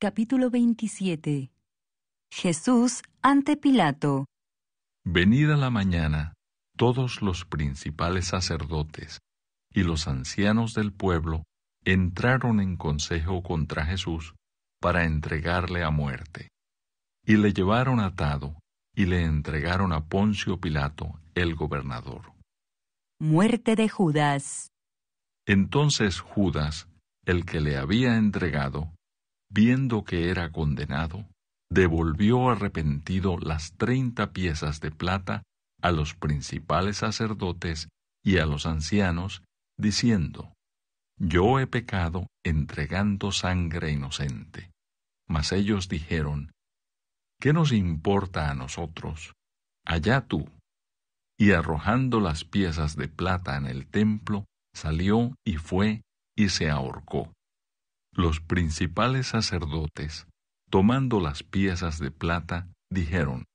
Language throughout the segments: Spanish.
Capítulo 27. Jesús ante Pilato. Venida la mañana, todos los principales sacerdotes y los ancianos del pueblo entraron en consejo contra Jesús para entregarle a muerte. Y le llevaron atado y le entregaron a Poncio Pilato, el gobernador. Muerte de Judas. Entonces Judas, el que le había entregado, viendo que era condenado, devolvió arrepentido las 30 piezas de plata a los principales sacerdotes y a los ancianos, diciendo: Yo he pecado entregando sangre inocente. Mas ellos dijeron: ¿Qué nos importa a nosotros? Allá tú. Y arrojando las piezas de plata en el templo, salió y fue y se ahorcó. Los principales sacerdotes, tomando las piezas de plata, dijeron: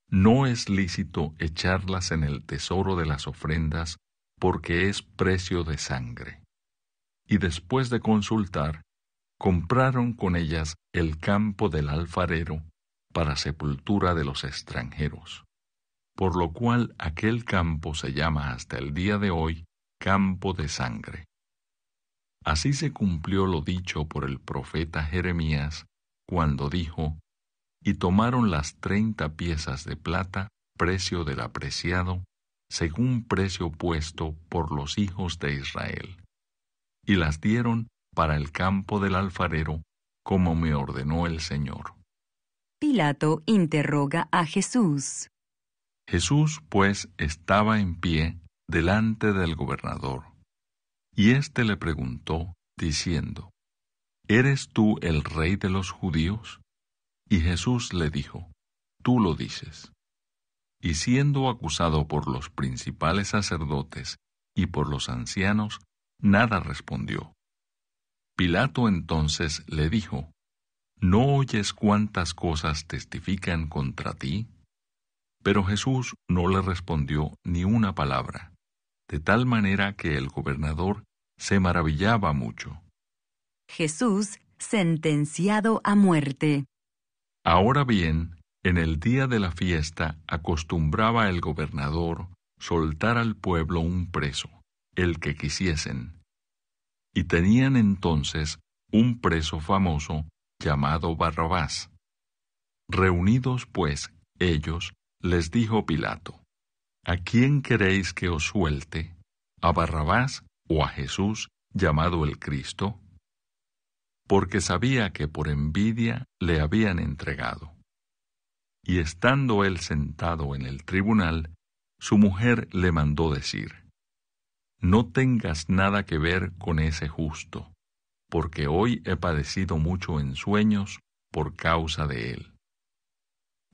No es lícito echarlas en el tesoro de las ofrendas, porque es precio de sangre. Y después de consultar, compraron con ellas el campo del alfarero para sepultura de los extranjeros, por lo cual aquel campo se llama hasta el día de hoy campo de sangre. Así se cumplió lo dicho por el profeta Jeremías, cuando dijo: Y tomaron las 30 piezas de plata, precio del apreciado, según precio puesto por los hijos de Israel, y las dieron para el campo del alfarero, como me ordenó el Señor. Pilato interroga a Jesús. Jesús, pues, estaba en pie delante del gobernador, y éste le preguntó, diciendo: ¿Eres tú el rey de los judíos? Y Jesús le dijo: Tú lo dices. Y siendo acusado por los principales sacerdotes y por los ancianos, nada respondió. Pilato entonces le dijo: ¿No oyes cuántas cosas testifican contra ti? Pero Jesús no le respondió ni una palabra, de tal manera que el gobernador se maravillaba mucho. Jesús sentenciado a muerte. Ahora bien, en el día de la fiesta acostumbraba el gobernador soltar al pueblo un preso, el que quisiesen. Y tenían entonces un preso famoso llamado Barrabás. Reunidos, pues, ellos, les dijo Pilato: ¿A quién queréis que os suelte? ¿A Barrabás o a Jesús, llamado el Cristo? Porque sabía que por envidia le habían entregado. Y estando él sentado en el tribunal, su mujer le mandó decir: No tengas nada que ver con ese justo, porque hoy he padecido mucho en sueños por causa de él.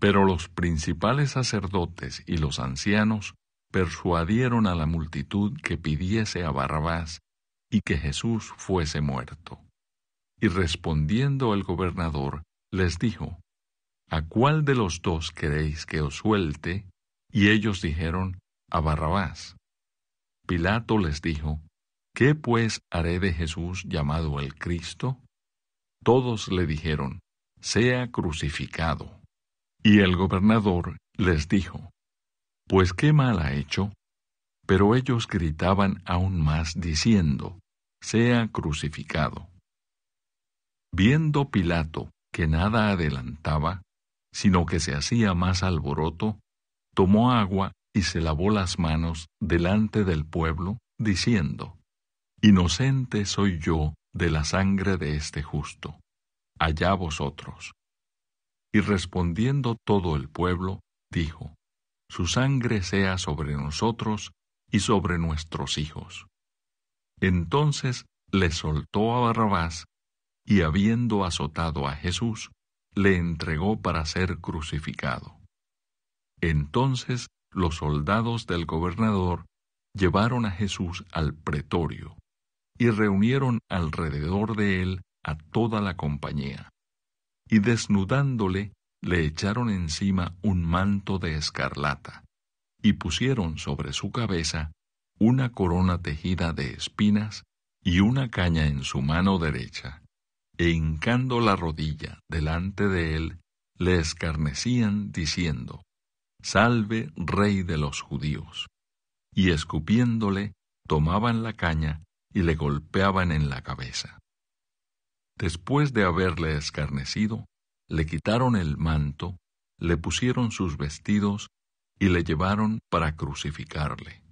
Pero los principales sacerdotes y los ancianos persuadieron a la multitud que pidiese a Barrabás y que Jesús fuese muerto. Y respondiendo el gobernador, les dijo: ¿A cuál de los dos queréis que os suelte? Y ellos dijeron: A Barrabás. Pilato les dijo: ¿Qué pues haré de Jesús llamado el Cristo? Todos le dijeron: Sea crucificado. Y el gobernador les dijo: Pues qué mal ha hecho. Pero ellos gritaban aún más, diciendo: Sea crucificado. Viendo Pilato que nada adelantaba, sino que se hacía más alboroto, tomó agua y se lavó las manos delante del pueblo, diciendo: Inocente soy yo de la sangre de este justo. Allá vosotros. Y respondiendo todo el pueblo, dijo: Su sangre sea sobre nosotros y sobre nuestros hijos. Entonces le soltó a Barrabás, y habiendo azotado a Jesús, le entregó para ser crucificado. Entonces los soldados del gobernador llevaron a Jesús al pretorio, y reunieron alrededor de él a toda la compañía. Y desnudándole, le echaron encima un manto de escarlata, y pusieron sobre su cabeza una corona tejida de espinas y una caña en su mano derecha. e hincando la rodilla delante de él, le escarnecían diciendo: «Salve, Rey de los judíos». Y escupiéndole, tomaban la caña y le golpeaban en la cabeza. Después de haberle escarnecido, le quitaron el manto, le pusieron sus vestidos y le llevaron para crucificarle.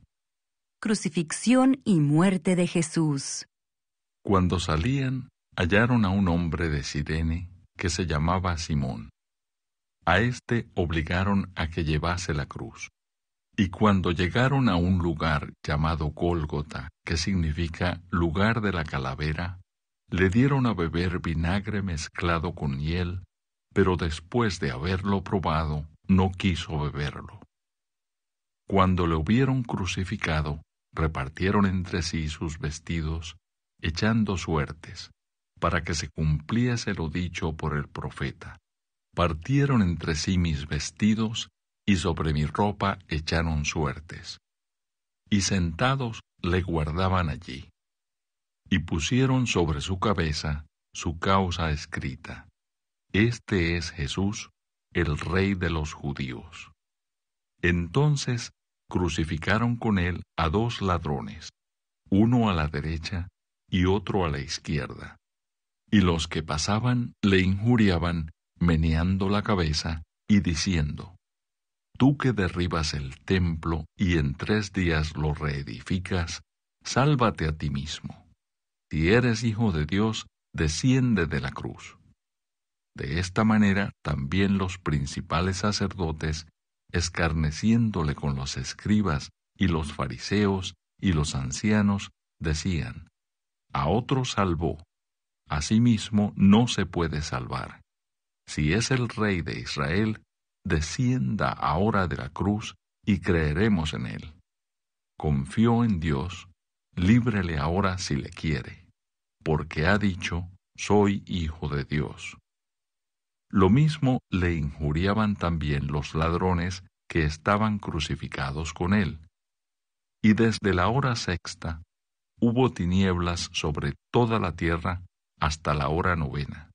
Crucifixión y muerte de Jesús. Cuando salían, hallaron a un hombre de Cirene que se llamaba Simón. A éste obligaron a que llevase la cruz. Y cuando llegaron a un lugar llamado Gólgota, que significa lugar de la calavera, le dieron a beber vinagre mezclado con hiel, pero después de haberlo probado, no quiso beberlo. Cuando le hubieron crucificado, repartieron entre sí sus vestidos, echando suertes, para que se cumpliese lo dicho por el profeta: partieron entre sí mis vestidos, y sobre mi ropa echaron suertes. Y sentados le guardaban allí. Y pusieron sobre su cabeza su causa escrita: Este es Jesús, el Rey de los judíos. Entonces crucificaron con él a 2 ladrones, uno a la derecha y otro a la izquierda. Y los que pasaban le injuriaban, meneando la cabeza y diciendo: Tú que derribas el templo y en 3 días lo reedificas, sálvate a ti mismo. Si eres hijo de Dios, desciende de la cruz. De esta manera también los principales sacerdotes, escarneciéndole con los escribas y los fariseos y los ancianos, decían: A otro salvó, a sí mismo no se puede salvar. Si es el Rey de Israel, descienda ahora de la cruz y creeremos en él. Confió en Dios, líbrele ahora si le quiere, porque ha dicho: soy hijo de Dios. Lo mismo le injuriaban también los ladrones que estaban crucificados con él. Y desde la hora 6ª hubo tinieblas sobre toda la tierra hasta la hora 9ª.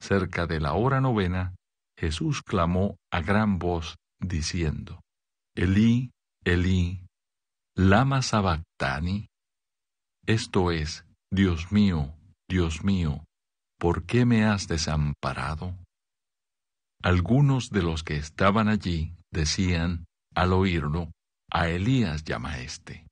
Cerca de la hora 9ª, Jesús clamó a gran voz, diciendo: Elí, Elí, lama sabactani. Esto es: Dios mío, ¿por qué me has desamparado? Algunos de los que estaban allí decían, al oírlo: a Elías llama éste.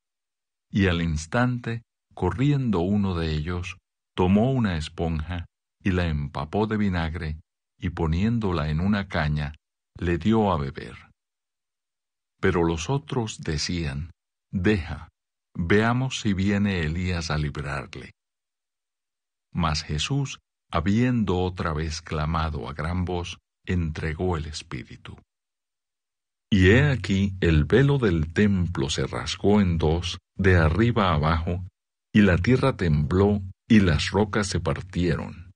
Y al instante, corriendo uno de ellos, tomó una esponja y la empapó de vinagre, y poniéndola en una caña, le dio a beber. Pero los otros decían: Deja, veamos si viene Elías a librarle. Mas Jesús, habiendo otra vez clamado a gran voz, entregó el espíritu. Y he aquí el velo del templo se rasgó en 2, de arriba abajo, y la tierra tembló, y las rocas se partieron.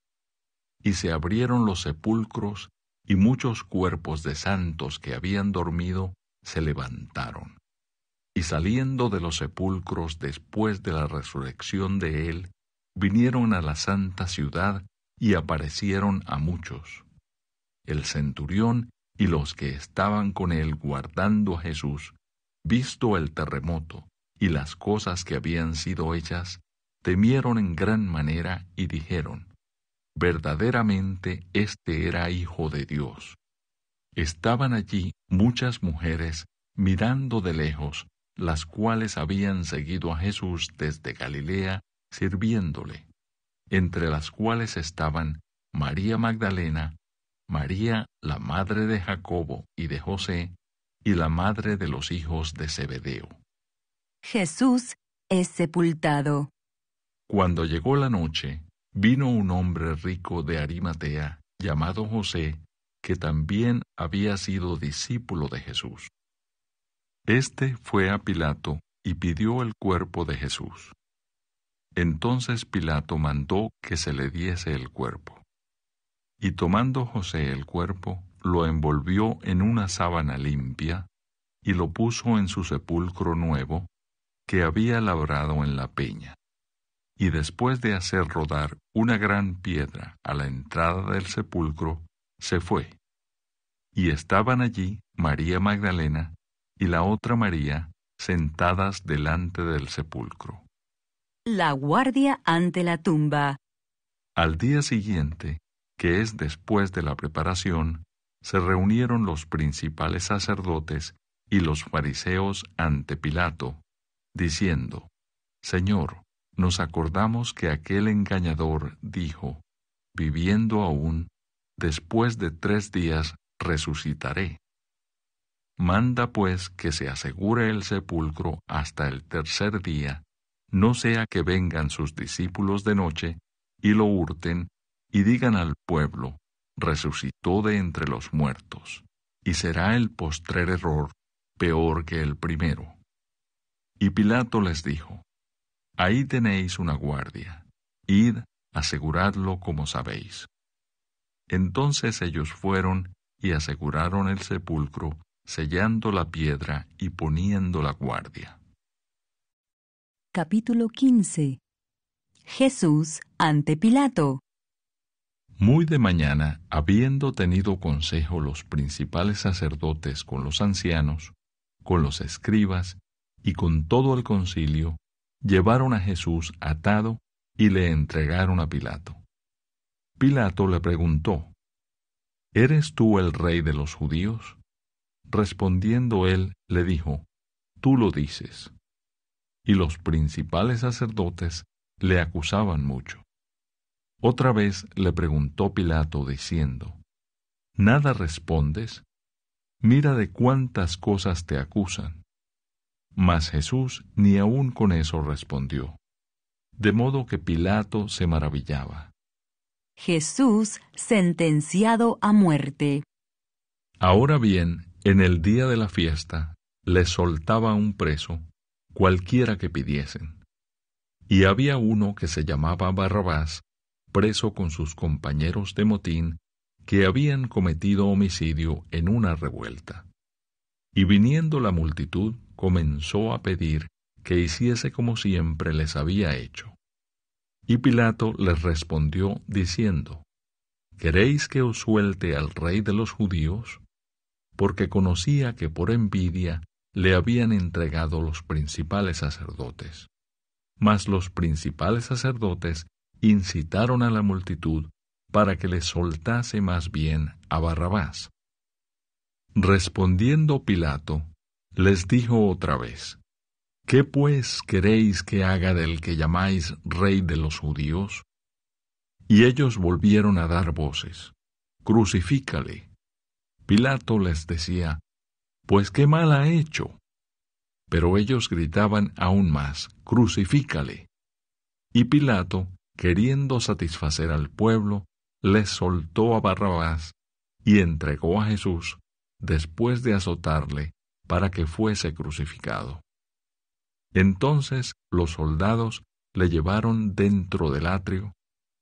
Y se abrieron los sepulcros, y muchos cuerpos de santos que habían dormido se levantaron. Y saliendo de los sepulcros después de la resurrección de él, vinieron a la santa ciudad y aparecieron a muchos. El centurión y los que estaban con él guardando a Jesús, visto el terremoto y las cosas que habían sido hechas, temieron en gran manera y dijeron: Verdaderamente este era Hijo de Dios. Estaban allí muchas mujeres mirando de lejos, las cuales habían seguido a Jesús desde Galilea, sirviéndole, entre las cuales estaban María Magdalena, María, la madre de Jacobo y de José, y la madre de los hijos de Zebedeo. Jesús es sepultado. Cuando llegó la noche, vino un hombre rico de Arimatea, llamado José, que también había sido discípulo de Jesús. Este fue a Pilato y pidió el cuerpo de Jesús. Entonces Pilato mandó que se le diese el cuerpo. Y tomando José el cuerpo, lo envolvió en una sábana limpia, y lo puso en su sepulcro nuevo, que había labrado en la peña. y después de hacer rodar una gran piedra a la entrada del sepulcro, se fue. Y estaban allí María Magdalena y la otra María sentadas delante del sepulcro. La guardia ante la tumba. Al día siguiente, que es después de la preparación, se reunieron los principales sacerdotes y los fariseos ante Pilato, diciendo: Señor, nos acordamos que aquel engañador dijo: viviendo aún, después de 3 días resucitaré. Manda pues que se asegure el sepulcro hasta el 3er día, no sea que vengan sus discípulos de noche y lo hurten y digan al pueblo: resucitó de entre los muertos, y será el postrer error peor que el primero. Y Pilato les dijo: ahí tenéis una guardia, id, aseguradlo como sabéis. Entonces ellos fueron y aseguraron el sepulcro, sellando la piedra y poniendo la guardia. Capítulo 15. Jesús ante Pilato. Muy de mañana, habiendo tenido consejo los principales sacerdotes con los ancianos, con los escribas y con todo el concilio, llevaron a Jesús atado y le entregaron a Pilato. Pilato le preguntó: ¿eres tú el rey de los judíos? Respondiendo él, le dijo: tú lo dices. Y los principales sacerdotes le acusaban mucho. Otra vez le preguntó Pilato diciendo: ¿nada respondes? Mira de cuántas cosas te acusan. Mas Jesús ni aun con eso respondió, de modo que Pilato se maravillaba. Jesús sentenciado a muerte. Ahora bien, en el día de la fiesta, les soltaba un preso, cualquiera que pidiesen. Y había uno que se llamaba Barrabás, preso con sus compañeros de motín, que habían cometido homicidio en una revuelta. Y viniendo la multitud, comenzó a pedir que hiciese como siempre les había hecho. Y Pilato les respondió diciendo: ¿queréis que os suelte al rey de los judíos? Porque conocía que por envidia le habían entregado los principales sacerdotes. Mas los principales sacerdotes incitaron a la multitud para que le soltase más bien a Barrabás. Respondiendo Pilato, les dijo otra vez: ¿qué pues queréis que haga del que llamáis rey de los judíos? Y ellos volvieron a dar voces: crucifícale. Pilato les decía: pues qué mal ha hecho. Pero ellos gritaban aún más: crucifícale. Y Pilato, queriendo satisfacer al pueblo, les soltó a Barrabás y entregó a Jesús, después de azotarle, para que fuese crucificado. Entonces los soldados le llevaron dentro del atrio,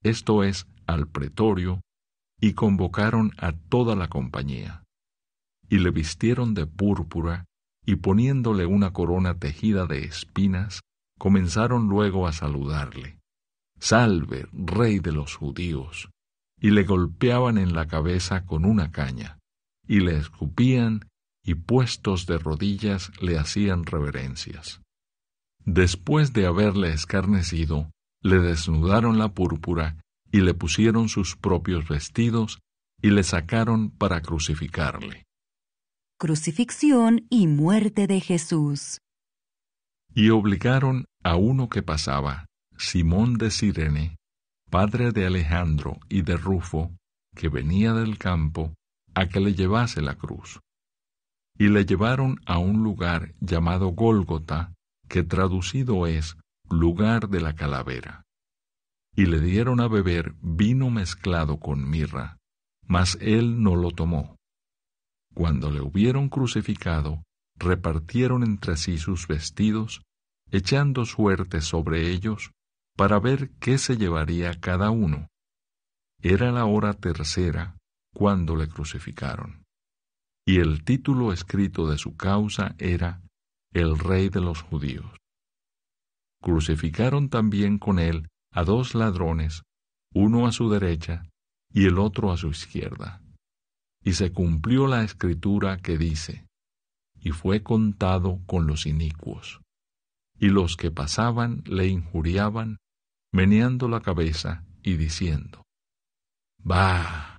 esto es, al pretorio, y convocaron a toda la compañía. Y le vistieron de púrpura, y poniéndole una corona tejida de espinas, comenzaron luego a saludarle: «Salve, Rey de los judíos», y le golpeaban en la cabeza con una caña, y le escupían, y puestos de rodillas le hacían reverencias. Después de haberle escarnecido, le desnudaron la púrpura, y le pusieron sus propios vestidos, y le sacaron para crucificarle. Crucifixión y muerte de Jesús. Y obligaron a uno que pasaba, Simón de Cirene, padre de Alejandro y de Rufo, que venía del campo, a que le llevase la cruz. Y le llevaron a un lugar llamado Gólgota, que traducido es lugar de la calavera. Y le dieron a beber vino mezclado con mirra, mas él no lo tomó. Cuando le hubieron crucificado, repartieron entre sí sus vestidos, echando suerte sobre ellos, para ver qué se llevaría cada uno. Era la hora tercera, cuando le crucificaron. Y el título escrito de su causa era: El Rey de los Judíos. Crucificaron también con él a 2 ladrones, uno a su derecha y el otro a su izquierda. Y se cumplió la escritura que dice: y fue contado con los inicuos. Y los que pasaban le injuriaban, meneando la cabeza y diciendo: «Bah,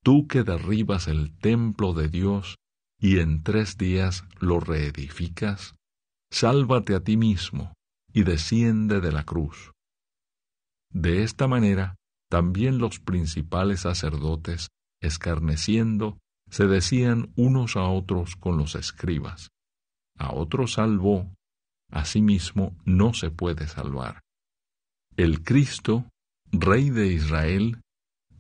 tú que derribas el templo de Dios y en 3 días lo reedificas, sálvate a ti mismo y desciende de la cruz». De esta manera, también los principales sacerdotes, escarneciendo, se decían unos a otros con los escribas: «A otro salvó, a sí mismo no se puede salvar. El Cristo, Rey de Israel,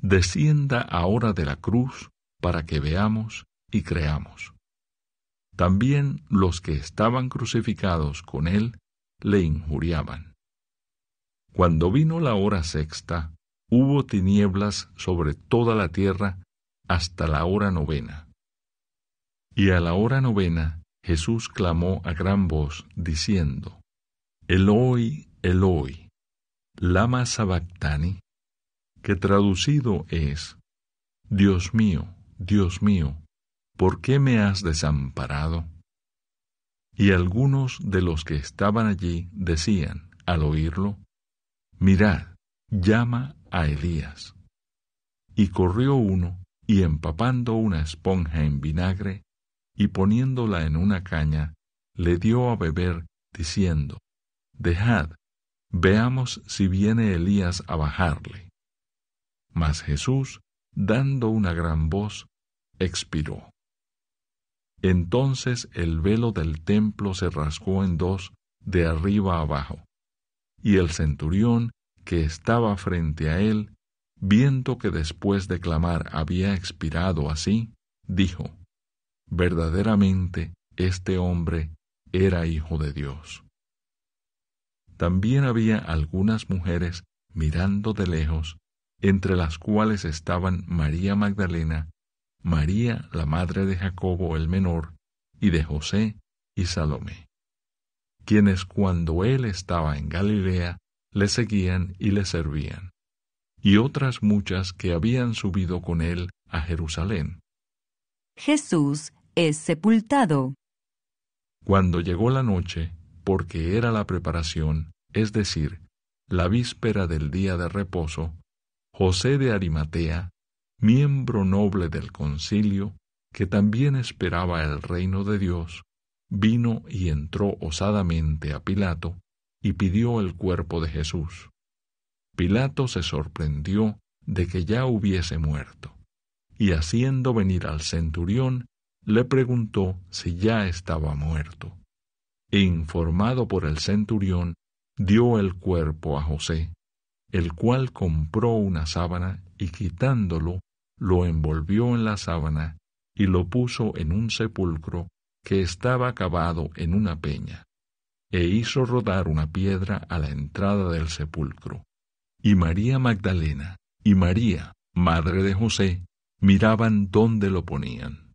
descienda ahora de la cruz para que veamos y creamos». También los que estaban crucificados con él le injuriaban. Cuando vino la hora 6ª, hubo tinieblas sobre toda la tierra hasta la hora 9ª. Y a la hora 9ª Jesús clamó a gran voz, diciendo: «Eloi, Eloi, lama sabactani», que traducido es: Dios mío, ¿por qué me has desamparado? Y algunos de los que estaban allí decían, al oírlo: «Mirad, llama a Elías». Y corrió uno, y empapando una esponja en vinagre, y poniéndola en una caña, le dio a beber, diciendo: «Dejad, veamos si viene Elías a bajarle». Mas Jesús, dando una gran voz, expiró. Entonces el velo del templo se rasgó en 2 de arriba abajo, y el centurión que estaba frente a él, viendo que después de clamar había expirado así, dijo: «Verdaderamente este hombre era Hijo de Dios». También había algunas mujeres mirando de lejos, entre las cuales estaban María Magdalena, María la madre de Jacobo el menor, y de José y Salomé, quienes cuando él estaba en Galilea le seguían y le servían, y otras muchas que habían subido con él a Jerusalén. Jesús es sepultado. Cuando llegó la noche, porque era la preparación, es decir, la víspera del día de reposo, José de Arimatea, miembro noble del concilio, que también esperaba el reino de Dios, vino y entró osadamente a Pilato y pidió el cuerpo de Jesús. Pilato se sorprendió de que ya hubiese muerto, y haciendo venir al centurión, le preguntó si ya estaba muerto. E informado por el centurión, dio el cuerpo a José, el cual compró una sábana y quitándolo, lo envolvió en la sábana y lo puso en un sepulcro que estaba cavado en una peña, e hizo rodar una piedra a la entrada del sepulcro. Y María Magdalena y María, madre de José, miraban dónde lo ponían.